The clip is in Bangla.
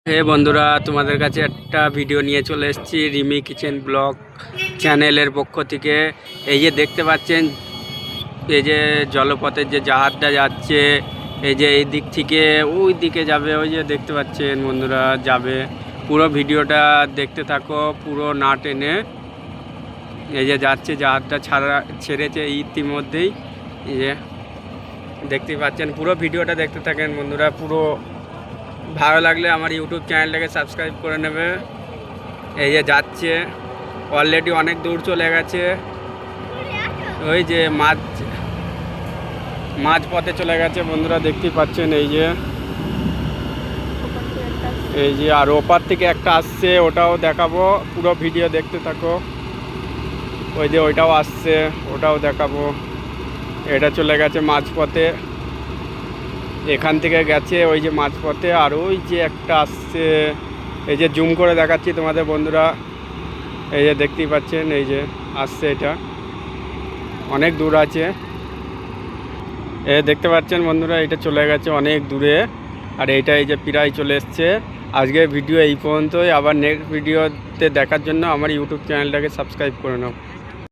হে বন্ধুরা, তোমাদের কাছে একটা ভিডিও নিয়ে চলে এসেছি রিমি কিচেন ব্লগ চ্যানেলের পক্ষ থেকে। এই যে দেখতে পাচ্ছেন, এই যে জলপথের যে জাহাজটা যাচ্ছে, এই যে এই দিক থেকে ওই দিকে যাবে, ওই যে দেখতে পাচ্ছেন বন্ধুরা যাবে। পুরো ভিডিওটা দেখতে থাকো, পুরো না টেনে। এই যে যাচ্ছে, জাহাজটা ছেড়েছে ইতিমধ্যেই। এই যে দেখতে পাচ্ছেন, পুরো ভিডিওটা দেখতে থাকেন বন্ধুরা। পুরো ভালো লাগলে আমার ইউটিউব চ্যানেলটাকে সাবস্ক্রাইব করে নেবে। এই যে যাচ্ছে, অলরেডি অনেক দূর চলে গেছে। ওই যে মাঝ পথে চলে গেছে বন্ধুরা, দেখতেই পাচ্ছেন। এই যে আর ওপার থেকে একটা আসছে, ওটাও দেখাবো। পুরো ভিডিও দেখতে থাকো। ওই যে ওইটাও আসছে, ওটাও দেখাবো। এটা চলে গেছে মাঝপথে, এখান থেকে গেছে ওই যে মাঝপথে। আর ওই যে একটা আসছে, এই যে জুম করে দেখাচ্ছি তোমাদের বন্ধুরা। এই যে দেখতেই পাচ্ছেন, এই যে আসছে, এটা অনেক দূর আছে। এ দেখতে পাচ্ছেন বন্ধুরা, এটা চলে গেছে অনেক দূরে। আর এইটা এই যে প্রায় চলে এসছে। আজকের ভিডিও এই পর্যন্তই। আবার নেক্সট ভিডিওতে দেখার জন্য আমার ইউটিউব চ্যানেলটাকে সাবস্ক্রাইব করে নাও।